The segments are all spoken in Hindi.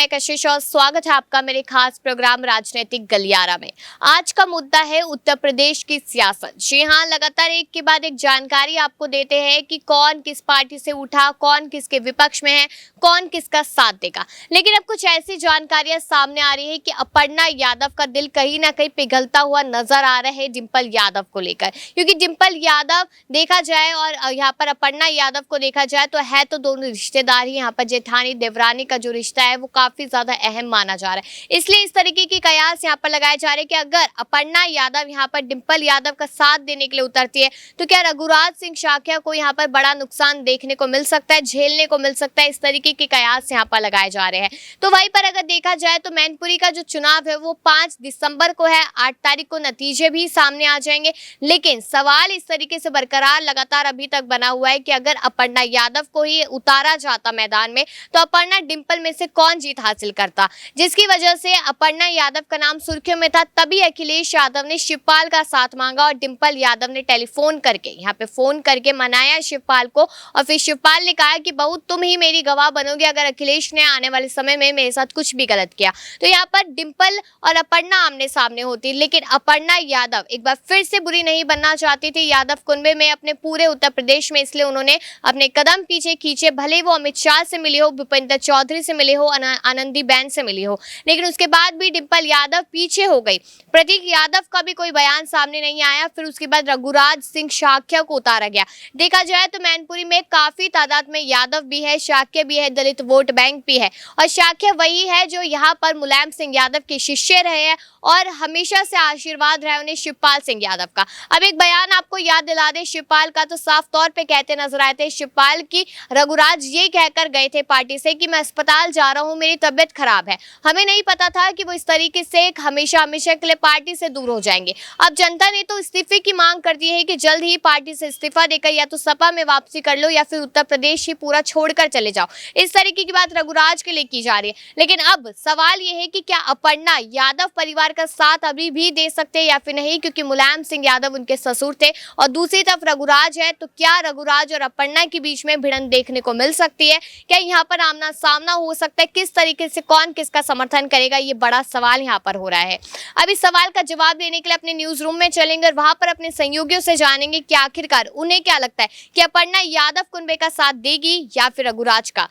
मैं कशिश और स्वागत है आपका मेरे खास प्रोग्राम राजनीतिक गलियारा में। आज का मुद्दा है उत्तर प्रदेश की सियासत। जी हाँ, लगातार एक के बाद एक जानकारी आपको देते हैं कि कौन किस पार्टी से उठा, कौन किसके विपक्ष में है, कौन किसका साथ देगा। लेकिन अब कुछ ऐसी जानकारियां सामने आ रही है कि अपर्णा यादव का दिल कहीं ना कहीं पिघलता हुआ नजर आ रहा है डिंपल यादव को लेकर, क्योंकि डिंपल यादव देखा जाए और यहाँ पर अपर्णा यादव को देखा जाए तो है तो दोनों रिश्तेदार ही। यहाँ पर जेठानी देवरानी का जो रिश्ता है वो काफी ज्यादा अहम माना जा रहा है, इसलिए इस तरीके की कयास यहाँ पर लगाए जा रहे हैं कि अगर अपर्णा यादव यहाँ पर डिंपल यादव का साथ देने के लिए उतरती है तो क्या रघुराज सिंह शाक्या को यहाँ पर बड़ा नुकसान देखने को मिल सकता है, झेलने को मिल सकता है। इस तरीके के कयास यहाँ पर लगाए जा रहे हैं। तो वहीं पर अगर देखा जाए तो मैनपुरी का जो चुनाव है वो 5 दिसंबर को है, 8 तारीख को नतीजे भी सामने आ जाएंगे। लेकिन सवाल इस तरीके से बरकरार लगातार अभी तक बना हुआ है कि अगर अपर्णा यादव को ही उतारा जाता मैदान में तो अपर्णा डिंपल में से कौन जीत हासिल करता, जिसकी वजह से अपर्णा यादव का नाम सुर्खियों में था। तभी अखिलेश यादव ने शिवपाल का साथ मांगा और डिंपल यादव ने टेलीफोन करके यहाँ पे फोन करके मनाया शिवपाल को, और फिर शिवपाल ने कहा कि बहू तुम ही मेरी गवाह बनोगे अगर अखिलेश ने आने वाले समय में मेरे साथ कुछ भी गलत किया। तो यहाँ पर डिंपल और अपर्णा आमने सामने होती, लेकिन अपर्णा यादव एक बार फिर से बुरी नहीं बनना चाहती थी यादव कुनबे में अपने पूरे उत्तर प्रदेश में, इसलिए उन्होंने अपने कदम पीछे खींचे। भले वो अमित शाह से मिली हो, भूपेंद्र चौधरी से मिली हो, आनंदीबेन से मिली हो, लेकिन उसके बाद भी डिंपल यादव पीछे हो गई। प्रतीक यादव का भी कोई बयान सामने नहीं आया। फिर उसके बाद रघुराज सिंह शाक्या को उतारा गया। देखा जाए तो मैनपुरी में काफी तादाद में यादव भी है, शाक्या भी है, दलित वोट बैंक भी है, और शाक्या वही है जो यहाँ पर मुलायम सिंह यादव के शिष्य रहे हैं और हमेशा से आशीर्वाद रहा उन्हें शिवपाल सिंह यादव का। अब एक बयान आपको याद दिला दे शिवपाल का, तो साफ तौर पे कहते नजर आए थे शिवपाल की रघुराज ये कहकर गए थे पार्टी से कि मैं अस्पताल जा रहा हूं, मेरी तबीयत खराब है। हमें नहीं पता था कि वो इस तरीके से हमेशा हमेशा के लिए पार्टी से दूर हो जाएंगे। अब जनता ने तो इस्तीफे की मांग कर दी है कि जल्द ही पार्टी से इस्तीफा देकर या तो सपा में वापसी कर लो या फिर उत्तर प्रदेश ही पूरा छोड़कर चले जाओ। इस तरीके की बात रघुराज के लिए की जा रही है। लेकिन अब सवाल ये है कि क्या अपर्णा यादव परिवार का साथ अभी भी दे सकते हैं या फिर नहीं, क्योंकि मुलायम सिंह यादव उनके ससुर थे और दूसरी तरफ रघुराज है। तो क्या रघुराज और अपर्णा के बीच में भिड़ंत देखने को मिल सकती है? क्या यहाँ पर आमना सामना हो सकता है? किस तरीके से कौन किसका समर्थन करेगा, ये बड़ा सवाल यहाँ पर हो रहा है। अब इस सवाल का जवाब देने के लिए अपने न्यूज रूम में चलेंगे और वहां पर अपने सहयोगियों से जानेंगे कि आखिरकार उन्हें क्या लगता है कि अपर्णा यादव कुनबे का साथ देगी या फिर रघुराज का।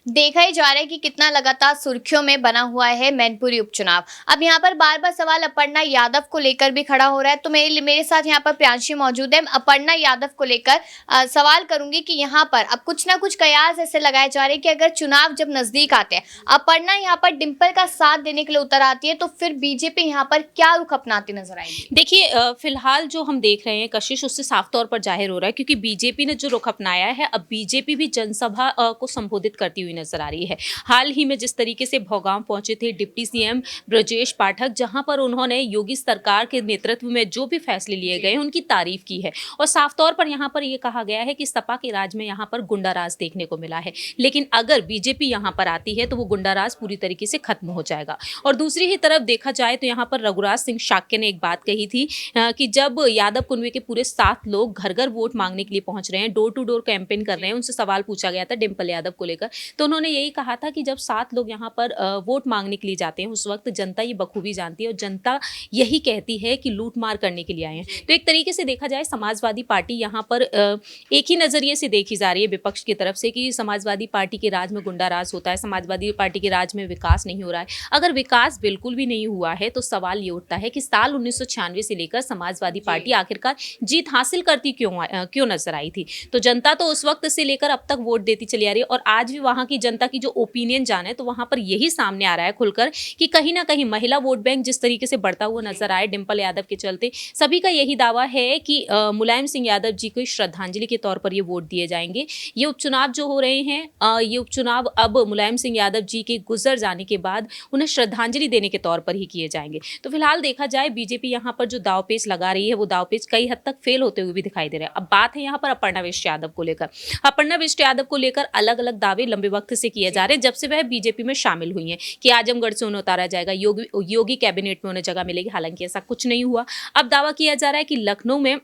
देखा ही जा रहा है कि कितना लगातार सुर्खियों में बना हुआ है मैनपुरी उपचुनाव। अब यहाँ पर बार बार सवाल अपर्णा यादव को लेकर भी खड़ा हो रहा है। तो मेरे साथ यहाँ पर प्रियांशी मौजूद है। अपर्णा यादव को लेकर सवाल करूंगी कि यहाँ पर अब कुछ ना कुछ कयास ऐसे लगाए जा रहे हैं कि अगर चुनाव जब नजदीक आते हैं, अपर्णा यहाँ पर डिंपल का साथ देने के लिए उतर आती है, तो फिर बीजेपी यहाँ पर क्या रुख अपनाती नजर आएगी? देखिए, फिलहाल जो हम देख रहे हैं कशिश, उससे साफ तौर पर जाहिर हो रहा है, क्योंकि बीजेपी ने जो रुख अपनाया है, अब बीजेपी भी जनसभा को संबोधित करती हुई नजर आ रही है। हाल ही में जिस तरीके से भौगांव पहुंचे थे डिप्टी सीएम ब्रजेश पाठक, जहां पर उन्होंने योगी सरकार के नेतृत्व में जो भी फैसले लिए गए उनकी तारीफ की है, और साफ तौर पर यहां पर यह कहा गया है कि सपा के राज में यहां पर गुंडाराज देखने को मिला है। लेकिन अगर बीजेपी यहां पर आती है तो वो गुंडाराज पूरी तरीके से खत्म हो जाएगा। और दूसरी ही तरफ देखा जाए तो यहां पर रघुराज सिंह शाक्य ने एक बात कही थी कि जब यादव कुनबे के पूरे 7 लोग घर घर वोट मांगने के लिए पहुंच रहे हैं, डोर टू डोर कैंपेन कर रहे हैं, उनसे सवाल पूछा गया था डिंपल यादव को लेकर, तो उन्होंने यही कहा था कि जब 7 लोग यहाँ पर वोट मांगने के लिए जाते हैं उस वक्त जनता ये बखूबी जानती है और जनता यही कहती है कि लूट मार करने के लिए आए हैं। तो एक तरीके से देखा जाए समाजवादी पार्टी यहाँ पर एक ही नजरिए से देखी जा रही है विपक्ष की तरफ से कि समाजवादी पार्टी के राज में गुंडाराज होता है, समाजवादी पार्टी के राज में विकास नहीं हो रहा है। अगर विकास बिल्कुल भी नहीं हुआ है तो सवाल ये उठता है कि साल 1996 से लेकर समाजवादी पार्टी आखिरकार जीत हासिल करती क्यों नजर आई थी। तो जनता तो उस वक्त से लेकर अब तक वोट देती चली आ रही है, और आज भी वहां की जनता की जो ओपिनियन जाने तो वहां पर यही सामने आ रहा है खुलकर कि कहीं ना कहीं महिला वोट बैंक जिस तरीके से बढ़ता हुआ नजर आए डिंपल यादव के चलते, सभी का यही दावा है कि मुलायम सिंह यादव जी को श्रद्धांजलि के तौर पर ये वोट दिए जाएंगे। ये उपचुनाव जो हो रहे हैं, ये उपचुनाव अब मुलायम सिंह यादव जी के गुजर जाने के बाद उन्हें श्रद्धांजलि देने के तौर पर ही किए जाएंगे। तो फिलहाल देखा जाए बीजेपी यहाँ पर जो दावपेच लगा रही है वो दावपेच कई हद तक फेल होते हुए भी दिखाई दे रहा है। अब बात है यहाँ पर अपर्णा यादव को लेकर। अपर्णा यादव को लेकर अलग अलग दावे लंबे वक्त से किए जा रहे हैं जब से वह बीजेपी में शामिल हुई हैं कि आजमगढ़ से उन्हें उतारा जाएगा, योगी कैबिनेट में उन्हें जगह मिलेगी। हालांकि ऐसा कुछ नहीं हुआ। अब दावा किया जा रहा है कि लखनऊ में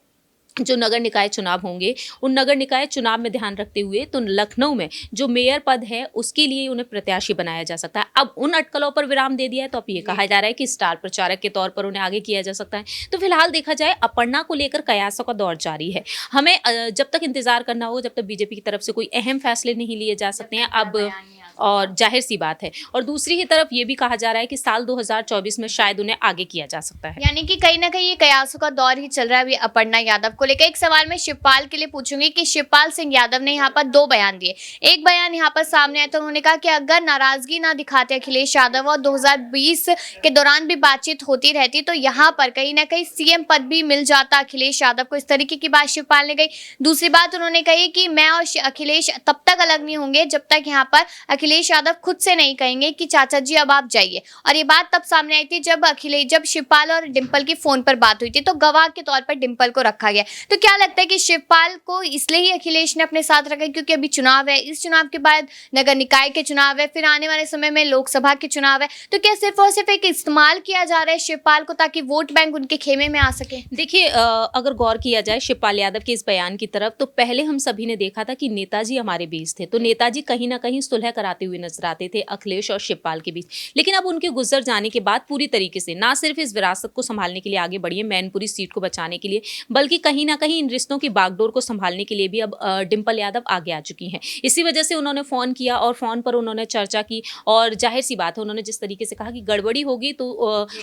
जो नगर निकाय चुनाव होंगे, उन नगर निकाय चुनाव में ध्यान रखते हुए तो लखनऊ में जो मेयर पद है उसके लिए उन्हें प्रत्याशी बनाया जा सकता है। अब उन अटकलों पर विराम दे दिया है, तो अब ये कहा जा रहा है कि स्टार प्रचारक के तौर पर उन्हें आगे किया जा सकता है। तो फिलहाल देखा जाए अपर्णा को लेकर कयासों का दौर जारी है। हमें जब तक इंतजार करना होगा, जब तक बीजेपी की तरफ से कोई अहम फैसले नहीं लिए जा सकते हैं अब, और जाहिर सी बात है। और दूसरी ही तरफ ये भी कहा जा रहा है कि साल 2024 में शायद उन्हें आगे किया जा सकता है। यानी कि कहीं ना कहीं ये कयासों का दौर ही चल रहा है अभी अपर्णा यादव को लेकर। एक सवाल मैं शिवपाल के लिए पूछूंगी कि शिवपाल सिंह यादव ने यहाँ पर 2 बयान दिए। एक बयान यहाँ पर सामने आया तो उन्होंने कहा कि अगर नाराजगी ना दिखाते अखिलेश यादव और 2020 के दौरान भी बातचीत होती रहती तो यहाँ पर कहीं ना कहीं सीएम पद भी मिल जाता अखिलेश यादव को। इस तरीके की बात शिवपाल ने कही। दूसरी बात उन्होंने कही कि मैं और अखिलेश तब तक अलग नहीं होंगे जब तक यहाँ पर अखिलेश यादव खुद से नहीं कहेंगे कि चाचा जी अब आप जाइए। और ये बात तब सामने आई थी जब शिवपाल और डिंपल की फोन पर बात हुई थी, तो गवाह के तौर पर डिंपल को रखा गया। तो क्या लगता है कि शिवपाल को इसलिए ही अखिलेश ने अपने साथ रखा क्योंकि अभी चुनाव है, इस चुनाव के बाद नगर निकाय के चुनाव है, फिर आने वाले समय में लोकसभा के चुनाव है, तो क्या सिर्फ और सिर्फ एक इस्तेमाल किया जा रहा है शिवपाल को ताकि वोट बैंक उनके खेमे में आ सके? देखिए, अगर गौर किया जाए शिवपाल यादव के इस बयान की तरफ, तो पहले हम सभी ने देखा था कि नेताजी हमारे बीच थे, तो नेताजी कहीं ना कहीं सुलह कराते हुए नजर आते थे अखिलेश और शिवपाल के बीच। लेकिन अब उनके गुजर जाने के बाद पूरी तरीके से ना सिर्फ इस विरासत को संभालने के लिए आगे बढ़ी है, मैनपुरी सीट को बचाने के लिए, बल्कि कहीं ना कहीं इन रिश्तों की बागडोर को संभालने के लिए भी अब डिंपल यादव आगे आ चुकी हैं। इसी वजह से उन्होंने फोन किया और फोन पर उन्होंने चर्चा की, और जाहिर सी बात है उन्होंने जिस तरीके से कहा कि गड़बड़ी होगी तो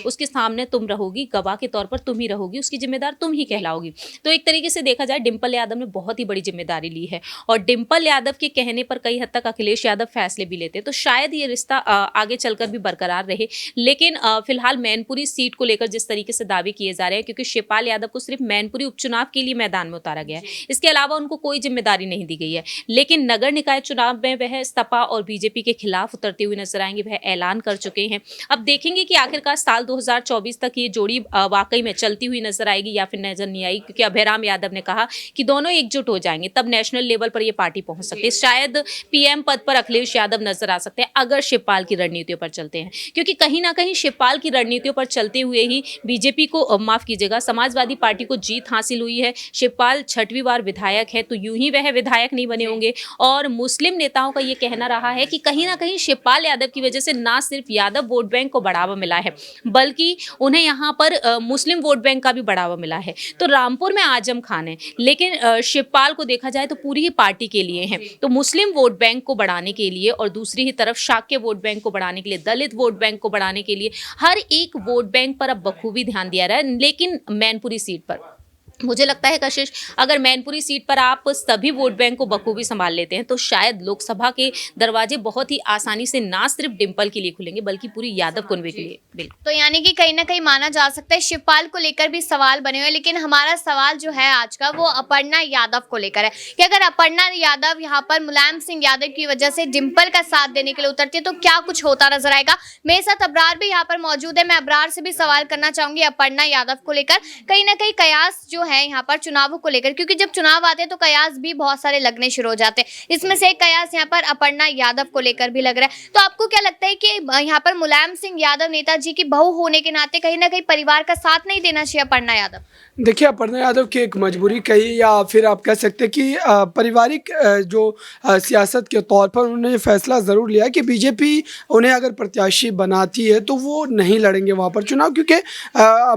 उसके सामने तुम रहोगी, गवाह के तौर पर तुम ही रहोगी, उसकी जिम्मेदार तुम ही कहलाओगी। तो एक तरीके से देखा जाए डिंपल यादव ने बहुत ही बड़ी जिम्मेदारी ली है, और डिंपल यादव के कहने पर कई हद तक अखिलेश यादव फैसले भी लेते हैं, तो शायद ये रिश्ता आगे चलकर भी बरकरार रहे। लेकिन फिलहाल मैनपुरी सीट को लेकर जिस तरीके से दावे किए जा रहे हैं, क्योंकि शिवपाल यादव को सिर्फ मैनपुरी उपचुनाव के लिए मैदान में उतारा गया है, इसके अलावा उनको कोई जिम्मेदारी नहीं दी गई है। लेकिन नगर निकाय चुनाव में वह सपा और बीजेपी के खिलाफ उतरते हुए नजर आएंगे, वह ऐलान कर चुके हैं। अब देखेंगे कि आखिरकार साल 2024 तक ये जोड़ी वाकई में चलती हुई नजर आएगी या फिर नजर नहीं आएगी, क्योंकि अभयराम यादव ने कहा कि दोनों एकजुट हो जाएंगे तब नेशनल लेवल पर ये पार्टी पहुंच सकती है। शायद पीएम पद पर अखिलेश यादव नजर आ सकते हैं अगर शिवपाल की रणनीतियों पर चलते हैं, क्योंकि कहीं ना कहीं शिवपाल की रणनीतियों पर चलते हुए ही बीजेपी को माफ कीजिएगा समाजवादी पार्टी को जीत हासिल हुई है। शिवपाल 6वीं बार विधायक है, तो यूं ही वह विधायक नहीं बने होंगे। और मुस्लिम नेताओं का ये कहना रहा है कि कहीं ना कहीं शिवपाल यादव की वजह से ना सिर्फ यादव वोट बैंक को बढ़ावा मिला है, बल्कि उन्हें यहाँ पर मुस्लिम वोट बैंक का भी बढ़ावा मिला है। तो रामपुर में आजम खान है, लेकिन शिवपाल को देखा जाए तो पूरी ही पार्टी के लिए है, तो मुस्लिम वोट बैंक को बढ़ाने के लिए और दूसरी ही तरफ शाक्य वोट बैंक को बढ़ाने के लिए, दलित वोट बैंक को बढ़ाने के लिए हर एक वोट बैंक पर अब बखूबी ध्यान दिया रहा है। लेकिन मैनपुरी सीट पर मुझे लगता है कशिश, अगर मैनपुरी सीट पर आप सभी वोट बैंक को बखूबी संभाल लेते हैं तो शायद लोकसभा के दरवाजे बहुत ही आसानी से ना सिर्फ डिंपल के लिए खुलेंगे बल्कि पूरी यादव कुनबे के लिए। बिल्कुल, तो यानी कि कहीं ना कहीं माना जा सकता है शिवपाल को लेकर भी सवाल बने हुए, लेकिन हमारा सवाल जो है आज का वो अपर्णा यादव को लेकर है कि अगर अपर्णा यादव यहाँ पर मुलायम सिंह यादव की वजह से डिंपल का साथ देने के लिए उतरती है तो क्या कुछ होता नजर आएगा। मेरे साथ अबरार भी यहाँ पर मौजूद है, मैं अबरार से भी सवाल करना चाहूंगी अपर्णा यादव को लेकर। कहीं ना कहीं कयास जो है यहाँ पर चुनावों को लेकर, क्योंकि जब चुनाव आते हैं तो कयास भी बहुत सारे लगने शुरू हो जाते हैं, इसमें से एक कयास यहाँ पर अपर्णा यादव को लेकर भी लग रहा है। तो आपको क्या लगता है कि यहाँ पर मुलायम सिंह यादव नेताजी की बहू होने के नाते कहीं ना कहीं परिवार का साथ नहीं देना चाहिए अपर्णा यादव? देखिए, अपर्णा यादव की एक मजबूरी कही या फिर आप कह सकते हैं कि पारिवारिक जो सियासत के तौर पर उन्होंने ये फैसला ज़रूर लिया कि बीजेपी उन्हें अगर प्रत्याशी बनाती है तो वो नहीं लड़ेंगे वहाँ पर चुनाव, क्योंकि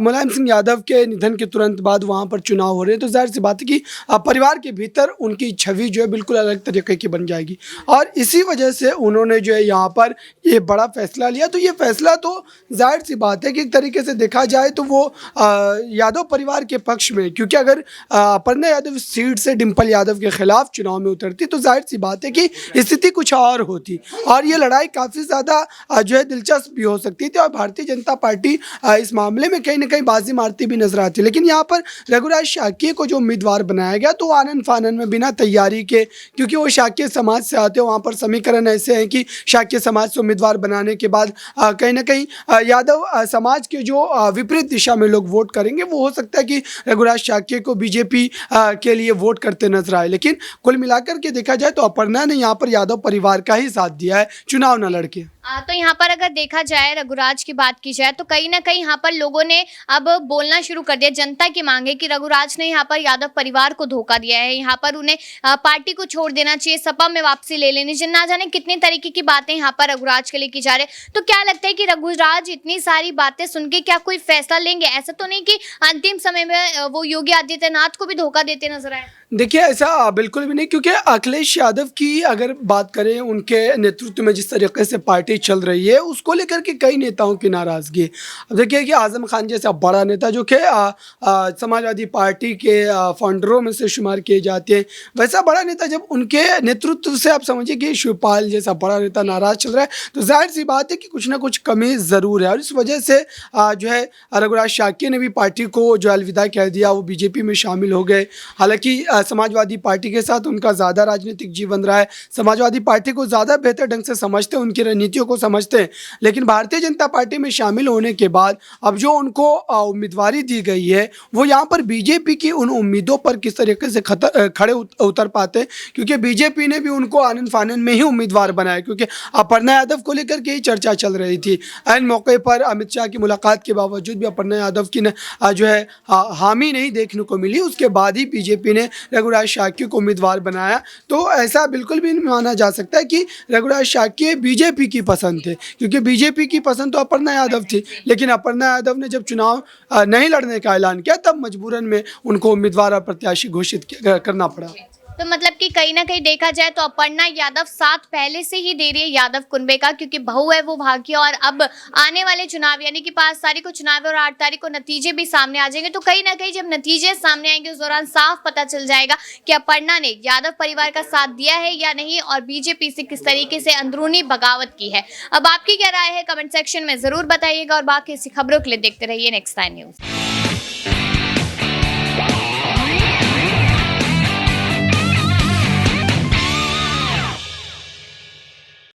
मुलायम सिंह यादव के निधन के तुरंत बाद वहाँ पर चुनाव हो रहे हैं, तो जाहिर सी बात है कि परिवार के भीतर उनकी छवि जो है बिल्कुल अलग तरीके की बन जाएगी। और इसी वजह से उन्होंने जो है यहाँ पर ये बड़ा फैसला लिया। तो ये फैसला तो जाहिर सी बात है कि एक तरीके से देखा जाए तो वो यादव परिवार के पक्ष में, क्योंकि अगर अपर्णा यादव सीट से डिंपल यादव के खिलाफ चुनाव में उतरती तो जाहिर सी बात है कि स्थिति कुछ और होती और ये लड़ाई काफ़ी ज़्यादा जो है दिलचस्प भी हो सकती थी और भारतीय जनता पार्टी इस मामले में कहीं ना कहीं बाजी मारती भी नजर आती। लेकिन यहाँ पर रघुराज शाक्य को जो उम्मीदवार बनाया गया तो आनन फानन में बिना तैयारी के, क्योंकि वो शाक्य समाज से आते हैं, वहाँ पर समीकरण ऐसे हैं कि शाक्य समाज से उम्मीदवार बनाने के बाद कहीं ना कहीं यादव समाज के जो विपरीत दिशा में लोग वोट करेंगे, वो हो सकता है कि रघुराज शाक्य को बीजेपी के लिए वोट करते नजर आए। लेकिन कुल मिलाकर के देखा जाए तो अपर्णा ने यहाँ पर यादव परिवार का ही साथ दिया है चुनाव न लड़के। तो यहाँ पर अगर देखा जाए, रघुराज की बात की जाए, तो कहीं ना कहीं यहाँ पर लोगों ने अब बोलना शुरू कर दिया। जनता की मांग है कि रघुराज ने यहाँ पर यादव परिवार को धोखा दिया है, यहाँ पर उन्हें पार्टी को छोड़ देना चाहिए, सपा में वापसी ले लेनी चाहिए। ना जाने कितनी तरीके की बातें यहाँ पर रघुराज के लिए की जा रही है। तो क्या लगता है कि रघुराज इतनी सारी बातें सुन के क्या कोई फैसला लेंगे? ऐसा तो नहीं कि अंतिम समय में वो योगी आदित्यनाथ को भी धोखा देते नजर आए? देखिए, ऐसा बिल्कुल भी नहीं, क्योंकि अखिलेश यादव की अगर बात करें, उनके नेतृत्व में जिस तरीके से पार्टी चल रही है उसको लेकर के कई नेताओं की नाराज़गी है। अब देखिए कि आज़म खान जैसा बड़ा नेता जो कि समाजवादी पार्टी के फाउंडरों में से शुमार किए जाते हैं, वैसा बड़ा नेता जब उनके नेतृत्व से आप समझिए कि शिवपाल जैसा बड़ा नेता नाराज़ चल रहा है, तो जाहिर सी बात है कि कुछ ना कुछ कमी ज़रूर है। और इस वजह से जो है रघुराज शाक्य ने भी पार्टी को जो अलविदा कह दिया, वो बीजेपी में शामिल हो गए। हालांकि समाजवादी पार्टी के साथ उनका ज़्यादा राजनीतिक जीवन रहा है, समाजवादी पार्टी को ज़्यादा बेहतर ढंग से समझते हैं, उनकी रणनीतियों को समझते हैं। लेकिन भारतीय जनता पार्टी में शामिल होने के बाद अब जो उनको उम्मीदवारी दी गई है, वो यहाँ पर बीजेपी की उन उम्मीदों पर किस तरीके से खड़े उतर पाते हैं, क्योंकि बीजेपी ने भी उनको आनन फानन में ही उम्मीदवार बनाया, क्योंकि अपर्णा यादव को लेकर के ही चर्चा चल रही थी। ऐन मौके पर अमित शाह की मुलाकात के बावजूद भी अपर्णा यादव की जो है हामी नहीं देखने को मिली। उसके बाद ही बीजेपी ने रघुराज शाक्य को उम्मीदवार बनाया। तो ऐसा बिल्कुल भी नहीं माना जा सकता है कि रघुराज शाक्य बीजेपी की पसंद थे, क्योंकि बीजेपी की पसंद तो अपर्णा यादव थी। लेकिन अपर्णा यादव ने जब चुनाव नहीं लड़ने का ऐलान किया, तब मजबूरन में उनको उम्मीदवार और प्रत्याशी घोषित करना पड़ा। तो मतलब कि कहीं ना कहीं देखा जाए तो अपर्णा यादव साथ पहले से ही दे रही है यादव कुनबे का, क्योंकि बहू है वो भाग्य। और अब आने वाले चुनाव यानी कि 5 तारीख को चुनाव और 8 तारीख को नतीजे भी सामने आ जाएंगे। तो कहीं ना कहीं जब नतीजे सामने आएंगे, उस दौरान साफ पता चल जाएगा कि अपर्णा ने यादव परिवार का साथ दिया है या नहीं, और बीजेपी से किस तरीके से अंदरूनी बगावत की है। अब आपकी क्या राय है, कमेंट सेक्शन में जरूर बताइएगा। और बाकी ऐसी खबरों के लिए देखते रहिए नेक्स्ट टाइम न्यूज।